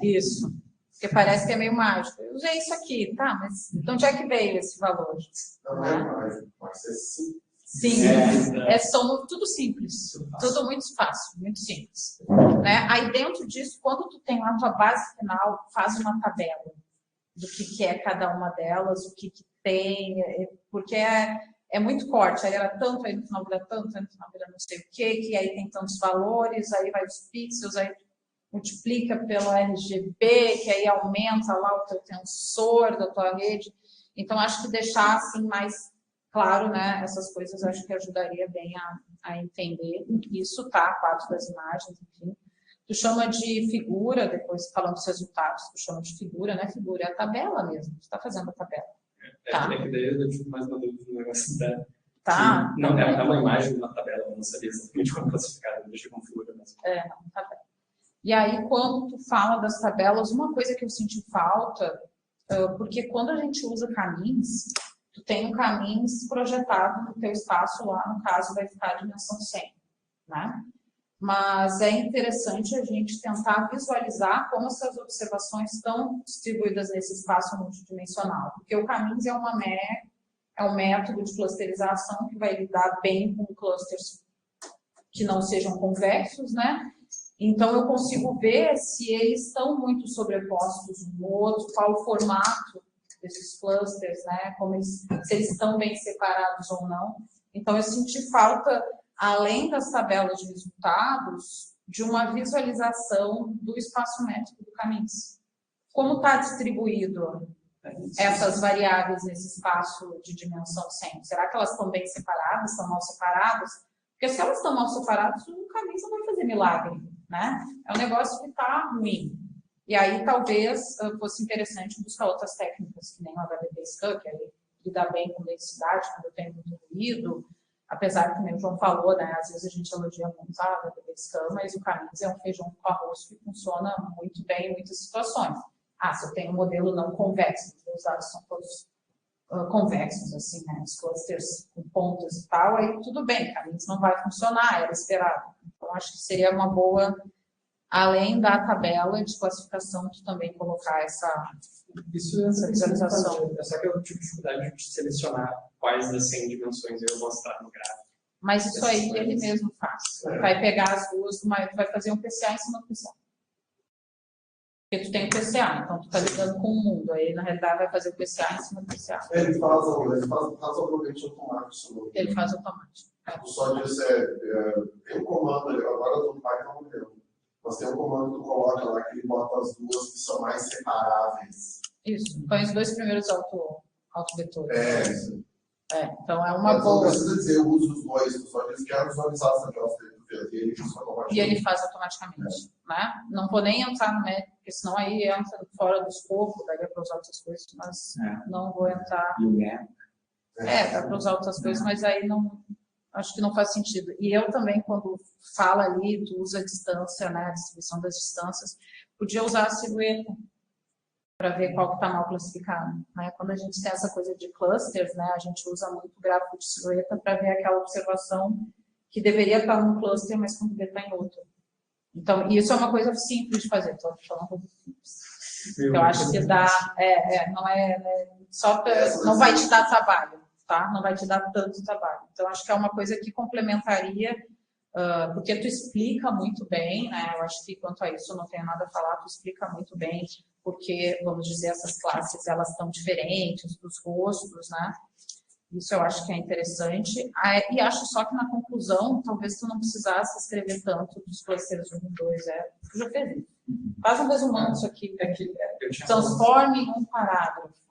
Isso. Porque parece que é meio mágico. Eu usei isso aqui, tá, mas de onde é que veio esse valor? Não é mágico, mas é sim. Sim, são tudo simples, tudo muito fácil, muito simples. Né? Aí dentro disso, quando tu tem lá a tua base final, faz uma tabela do que é cada uma delas, o que tem, porque é muito corte, aí era tanto, aí no final vira tanto, aí no final vira não sei o que aí tem tantos valores, aí vai os pixels, aí multiplica pelo RGB, que aí aumenta lá o teu tensor da tua rede. Então, acho que deixar assim mais claro, né, essas coisas, acho que ajudaria bem a entender isso, tá? Quadros das imagens, enfim. Tu chama de figura, depois falando dos resultados, tu chama de figura, né? Figura é a tabela mesmo, tu tá fazendo a tabela. Tá. É que daí eu tive mais uma dúvida no negócio da... Tá. Não, é uma imagem na tabela, eu não sabia exatamente como classificar, eu deixei como figura mesmo. Não, tabela. E aí, quando tu fala das tabelas, uma coisa que eu senti falta, porque quando a gente usa caminhos, tu tem um caminhos projetado no teu espaço lá, no caso, vai ficar a dimensão 100, né? Mas é interessante a gente tentar visualizar como essas observações estão distribuídas nesse espaço multidimensional, porque o caminhos é uma é um método de clusterização que vai lidar bem com clusters que não sejam convexos, né? Então, eu consigo ver se eles estão muito sobrepostos um no outro, qual o formato desses clusters, né? Se eles estão bem separados ou não. Então, eu senti falta, além das tabelas de resultados, de uma visualização do espaço métrico do Caminhos. Como está distribuído essas variáveis nesse espaço de dimensão 100? Será que elas estão bem separadas, estão mal separadas? Porque se elas estão mal separadas, o Caminhos não vai fazer milagre, né? É um negócio que está ruim. E aí, talvez, fosse interessante buscar outras técnicas, que nem o HDP-Scan, que aí lida bem com densidade, quando eu tenho muito ruído, apesar que, como o João falou, né, às vezes a gente elogia muito a HDP-Scan, mas o Caminhos é um feijão com arroz que funciona muito bem em muitas situações. Se eu tenho um modelo não convexo, os dados são todos convexos, assim, né, os clusters com pontos e tal, aí tudo bem, Caminhos não vai funcionar, era esperado. Então, acho que seria uma boa, além da tabela de classificação, de também colocar essa visualização. É só que eu tive dificuldade de selecionar quais das 100 dimensões eu ia mostrar no gráfico. Mas isso aí ele mesmo faz. Vai pegar as duas, vai fazer um PCA em cima do PCA. Porque tu tem o PCA, então tu está lidando com o mundo. Aí, na realidade, vai fazer o PCA em cima do PCA. Ele faz obviamente automático. Ele faz automático. Só disse, tem um comando ali, agora do Python não lembro. Mas tem um comando que tu coloca lá que ele bota as duas que são mais separáveis. Isso, põe os dois primeiros autovetores. Isso. Então é uma boa. Não precisa dizer eu uso os dois, tu só diz que quero visualizar essa tabelas que tu fez. E ele faz automaticamente. Né? Não vou nem entrar no método, porque senão aí entra fora do escopo, daria para usar outras coisas, mas não vou entrar. Dá para usar outras coisas, mas aí não. Acho que não faz sentido. E eu também, quando fala ali, tu usa a distância, né, a distribuição das distâncias, podia usar a silhueta para ver qual que está mal classificado. Né? Quando a gente tem essa coisa de clusters, né, a gente usa muito o gráfico de silhueta para ver aquela observação que deveria estar num cluster, mas quando vê está em outro. Então, isso é uma coisa simples de fazer. Estou falando coisa simples. Eu acho que dá, não vai te dar trabalho. Tá? Não vai te dar tanto trabalho. Então, acho que é uma coisa que complementaria, porque tu explica muito bem, né? Eu acho que quanto a isso eu não tenho nada a falar, tu explica muito bem, porque, vamos dizer, essas classes, elas estão diferentes dos rostos, né? Isso eu acho que é interessante. E acho só que na conclusão, talvez tu não precisasse escrever tanto dos clusters 1 e 2, tu já fez isso. Faz um resumão disso aqui, transforme em um parágrafo.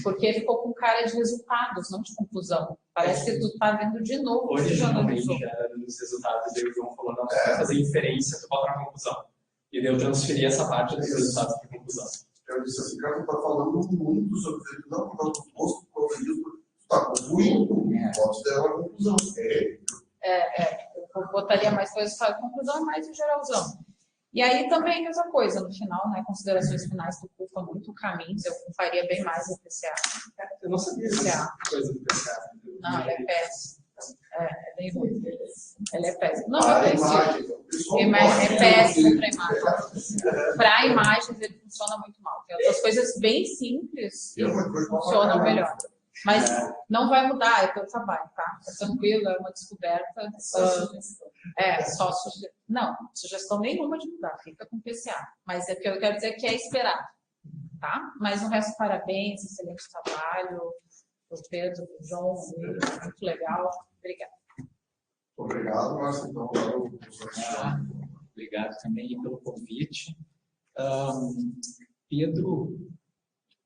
Porque ficou com cara de resultados, não de conclusão. Parece que tu está vendo de novo. Originalmente era nos resultados, e o João falou, não, você vai fazer inferência, tu bota na conclusão. E daí eu transferi essa parte dos resultados para a conclusão. Eu disse assim, cara, tu está falando muito sobre isso, não por causa do posto, por causa disso, tu está concluindo, pode ter uma conclusão. Eu botaria mais coisas para a conclusão e mais em geralzão. E aí também a mesma coisa, no final, né, considerações finais, tu culpa muito Caminhos, eu faria bem mais o PCA. Eu não sabia essa coisa do PCA. Não, ele é péssimo. É bem ruim. Ele é péssimo. Não, é péssimo para imagem. Para imagens ele funciona muito mal. Tem outras coisas bem simples que funcionam melhor. Mas não vai mudar, é teu trabalho, tá? É tranquilo, é uma descoberta. Só sugestão. Não, sugestão nenhuma de mudar, fica com PCA. Mas é que eu quero dizer que é esperado, tá? Mas o resto, parabéns, excelente trabalho. O Pedro, o João, muito legal. Obrigada. Obrigado, Márcio. Então, obrigado também pelo convite. Pedro,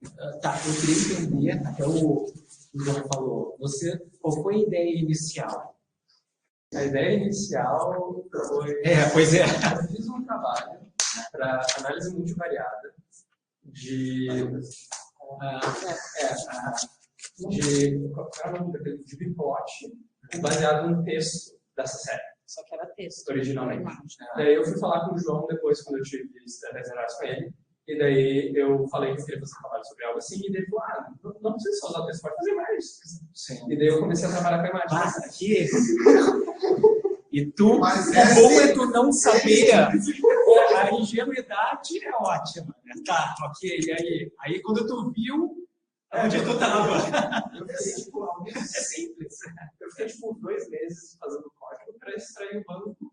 eu queria entender, até o João falou, qual foi a ideia inicial? A ideia inicial foi... Pois é. Eu fiz um trabalho para análise multivariada de biplot baseado no texto dessa série. Só que era texto. Originalmente. Daí eu fui falar com o João depois, quando eu tive 10 horas com ele. E daí eu falei que eu queria fazer um trabalho sobre algo assim, e ele falou, não precisa só usar o texto, pode fazer mais. Sim. E daí eu comecei a trabalhar com a imagem. Mas aqui... E tu, o bom é tu não saber. A ingenuidade é ótima. Né? Tá, ok. Aí quando tu viu, Onde tu tava? Eu fiquei, tipo, algo simples. Eu fiquei, tipo, 2 meses fazendo código para extrair o banco.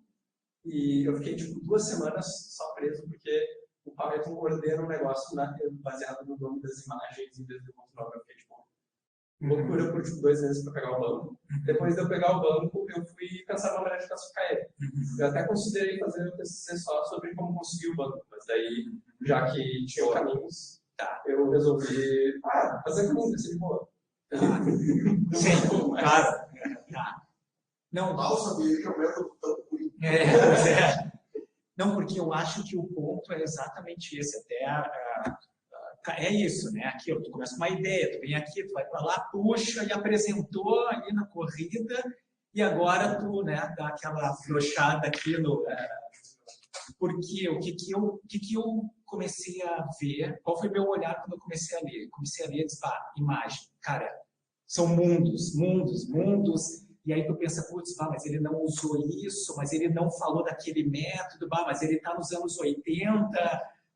E eu fiquei, tipo, 2 semanas só preso, porque o Python ordena um negócio baseado no nome das imagens em vez do nome. Eu fiquei, tipo, loucura por, tipo, 2 meses para pegar o banco. Depois de eu pegar o banco, eu fui pensar na maneira de classificar ele. Eu até considerei fazer um TCC só sobre como conseguir o banco, mas daí, já que tinha caminhos, eu resolvi fazer caminhos, assim, de boa. Sim, claro. Não, Mal sabia que é um método tão ruim. pois é. Não, porque eu acho que o ponto é exatamente esse. É isso, né? Aqui, ó, tu começa com uma ideia, tu vem aqui, tu vai para lá, puxa e apresentou ali na corrida, e agora tu, né, dá aquela afrouxada aqui no. Porque o que eu comecei a ver, qual foi meu olhar quando eu comecei a ler? Comecei a ler e disse, imagem, cara, são mundos, e aí tu pensa, putz, mas ele não usou isso, mas ele não falou daquele método, mas ele está nos anos 80,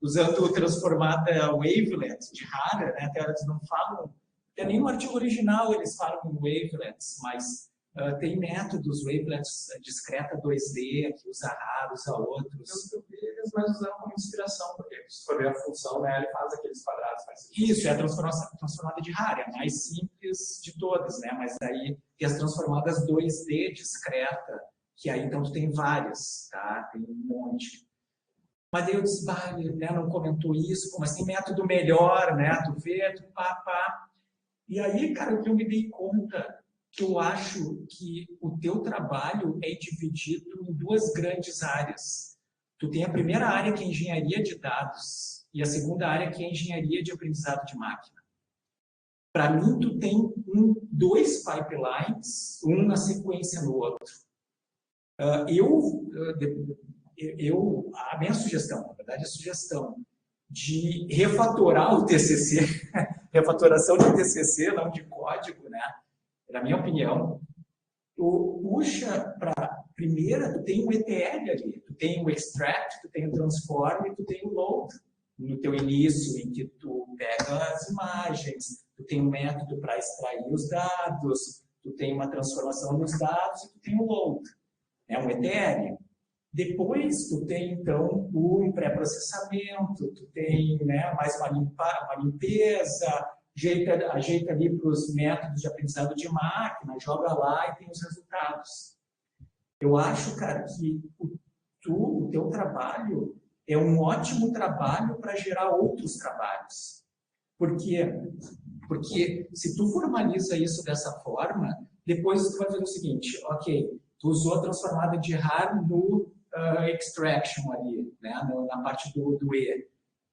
usando transformada wavelet de Harer, né? Até eles não falam, até nem no artigo original eles falam em wavelets, mas tem métodos, wavelets discreta 2D, que usa Harer, usa outros. Eu vi eles mais usando como inspiração, porque se for ver a função, né, ele faz aqueles quadrados. Isso, é a transformada de Harer, a mais simples de todas, né? Mas aí tem as transformadas 2D discreta, que aí então tu tem várias, tá? Tem um monte. Mas aí eu disse, ele, né, não comentou isso, mas tem método melhor, né? Tu vê, tu pá. E aí, cara, o que eu me dei conta, que eu acho que o teu trabalho é dividido em 2 grandes áreas. Tu tem a primeira área, que é engenharia de dados, e a segunda área, que é engenharia de aprendizado de máquina. Para mim, tu tem 2 pipelines, um na sequência no outro. A minha sugestão, na verdade, a sugestão de refatorar o TCC, refatoração de TCC, não de código, né? Na minha opinião, tu puxa para primeira, tu tem o ETL ali, tu tem o extract, tu tem o transform e tu tem o load no teu início, em que tu pega as imagens, tu tem um método para extrair os dados, tu tem uma transformação nos dados e tu tem o load, é um ETL. Depois, tu tem, então, o pré-processamento, tu tem, né, mais uma limpeza, ajeita ali para os métodos de aprendizado de máquina, joga lá e tem os resultados. Eu acho, cara, que o teu trabalho é um ótimo trabalho para gerar outros trabalhos. Por quê? Porque se tu formaliza isso dessa forma, depois tu vai fazer o seguinte, ok, tu usou a transformada de Harer no extraction ali, né, na parte do E,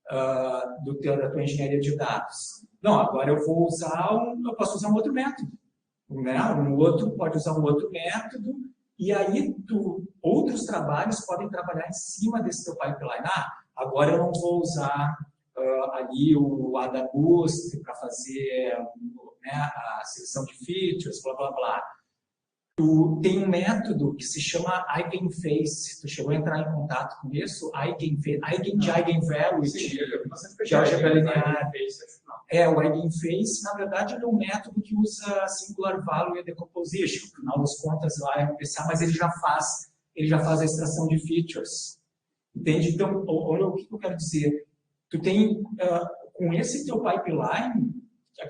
da tua engenharia de dados. Não, agora eu posso usar um outro método, né? Outro pode usar um outro método, e aí outros trabalhos podem trabalhar em cima desse teu pipeline. Agora eu não vou usar ali o AdaBoost para fazer, né, a seleção de features, blá, blá, blá. Tu tem um método que se chama Eigenface. Tu chegou a entrar em contato com isso? Eigenvalue de álgebra linear. O Eigenface, na verdade, é um método que usa Singular Value Decomposition. No final das contas, lá é MPSA, mas ele já faz a extração de features. Entende? Então, olha o que eu quero dizer. Tu tem, com esse teu pipeline,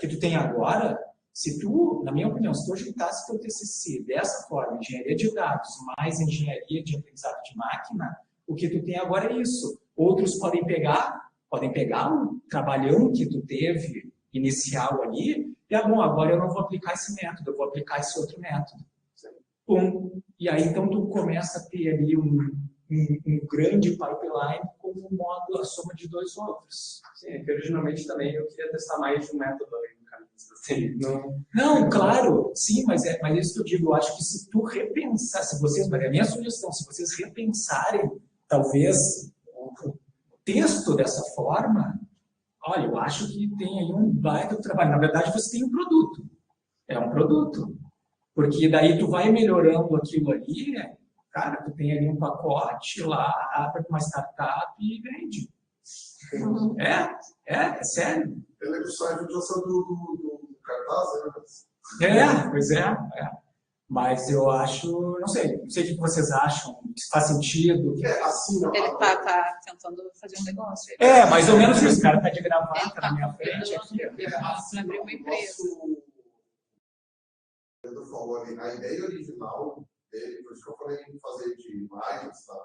que tu tem agora, se tu, na minha opinião, se tu ajeitasse teu TCC dessa forma, engenharia de dados mais engenharia de aprendizado de máquina, o que tu tem agora é isso. Outros podem pegar o trabalhão que tu teve inicial ali e, agora eu não vou aplicar esse método, eu vou aplicar esse outro método. E aí, então, tu começa a ter ali um grande pipeline como um módulo, a soma de 2 outros. Sim, que originalmente também eu queria testar mais de um método ali. Não, claro, sim, mas é isso que eu digo. Eu acho que se tu repensar, mas é a minha sugestão, se vocês repensarem, talvez, o texto dessa forma, olha, eu acho que tem aí um baita trabalho. Na verdade, você tem um produto. É um produto. Porque daí tu vai melhorando aquilo ali, cara, tu tem ali um pacote lá, abre uma startup e vende. É sério. Eu lembro do site do cartaz, né? Pois é. Mas eu acho, não sei o que vocês acham, se faz sentido. Assim, Ele tá tentando fazer um negócio. Mais ou menos isso. O cara tá de gravata na minha frente aqui. Abriu uma empresa. O Pedro falou ali, a ideia original dele, por isso que eu falei em fazer de imagens, tá?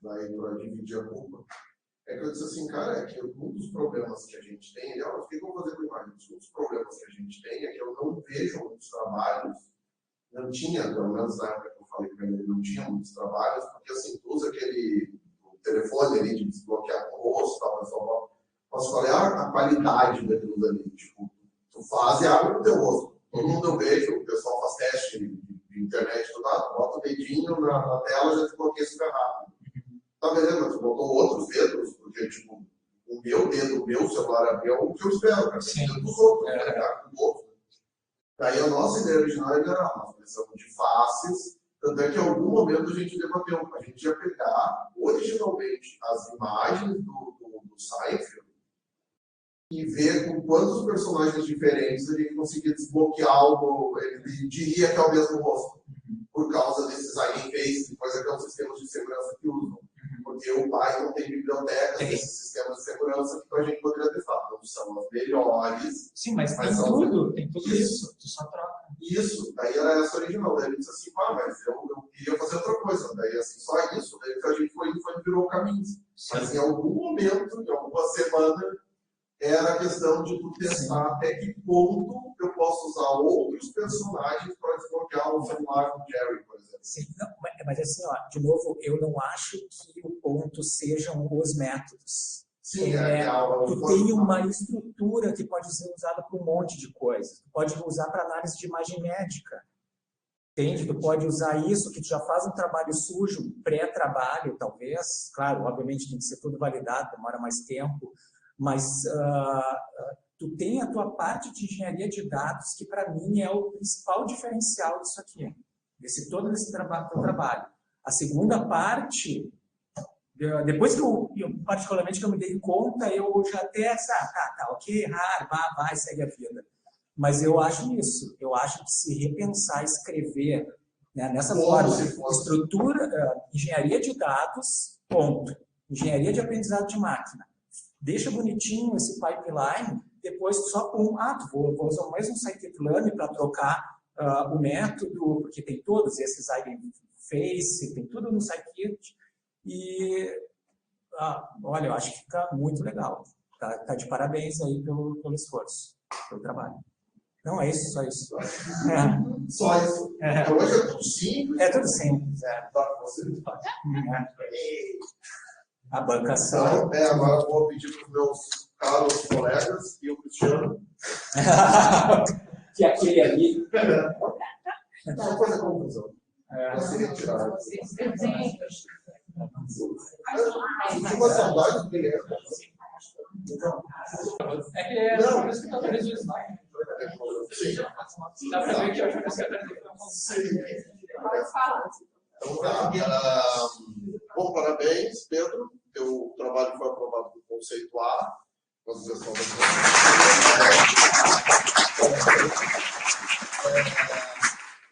Daí para dividir a culpa. É que eu disse assim, cara, é que um dos problemas que a gente tem, o que eu vou fazer com imagens? Um dos problemas que a gente tem é que eu não vejo muitos trabalhos, não tinha, pelo menos na época que eu falei com ele, não tinha muitos trabalhos, porque assim, tu usa aquele telefone ali de desbloquear com o rosto, tal, pessoal. Mas qual é a qualidade daquilo ali? Tipo, tu faz e abre o teu rosto. Todo mundo eu vejo, o pessoal faz teste de internet, tu bota o dedinho na tela, já desbloqueia super rápido. Tá beleza, mas tu botou outros dedos, porque tipo, o meu dedo, o meu celular é o que eu espero, cara. Tem dedo dos outros, do outro. Daí a nossa ideia original era, nós precisamos de faces, tanto é que em algum momento a gente debateu, a gente ia pegar originalmente as imagens do Seinfeld e ver com quantos personagens diferentes a gente conseguia desbloquear algo, ele diria que é o mesmo rosto, por causa desses alien face, depois aqueles sistemas de segurança que usam. Porque o pai não tem bibliotecas desses sistemas de segurança que a gente poderia testar. Não são as melhores. Sim, mas tem tudo isso. Tu só troca. Isso, daí era essa original. Daí ele disse assim, mas eu queria fazer outra coisa. Daí assim, só isso. Daí que a gente foi virou caminhos. Mas em algum momento, em alguma semana, era a questão de tu testar até que ponto eu posso usar outros personagens para desbloquear o celular do Jerry, por exemplo. Sim, não, mas assim, de novo, eu não acho que o ponto sejam os métodos. Sim, tu tem uma estrutura que pode ser usada para um monte de coisas. Tu pode usar para análise de imagem médica. Entende? Tu pode usar isso, que tu já faz um trabalho sujo, pré-trabalho, talvez. Claro, obviamente tem que ser tudo validado, demora mais tempo. Mas tu tem a tua parte de engenharia de dados, que para mim é o principal diferencial disso aqui, todo esse trabalho. A segunda parte, depois que eu particularmente que eu me dei conta, eu já até, ok, vai, segue a vida. Mas eu acho isso, eu acho que se repensar, escrever, né, nessa forma, estrutura, engenharia de dados, ponto. Engenharia de aprendizado de máquina. Deixa bonitinho esse pipeline, depois só vou usar o mesmo scikit-learn para trocar o método, porque tem todos esses eigenface, tem tudo no scikit, e olha, eu acho que fica muito legal. Tá de parabéns aí pelo esforço, pelo trabalho. Não, é isso, só isso. Só isso. Hoje é tudo simples. É tudo simples. A bancação. Agora vou pedir para os meus caros colegas e o Cristiano. Que aquele ali. Só fazer confusão. Para se retirar. Uma saudade do Guilherme. É que é por isso que eu vejo isso. Dá para ver que eu já consegui. Pode falar. Então tá. Bom, parabéns, Pedro. Teu trabalho foi aprovado no conceito A.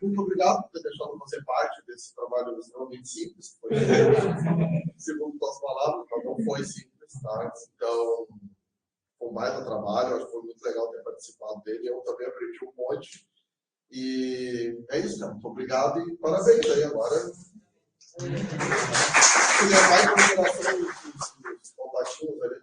Muito obrigado por ter deixado você parte desse trabalho extremamente simples. Foi, segundo tuas palavras, mas não foi simples, tá? Então, foi um baita trabalho. Acho que foi muito legal ter participado dele. Eu também aprendi um monte. E é isso, cara. Muito obrigado e parabéns aí agora. Você já vai começar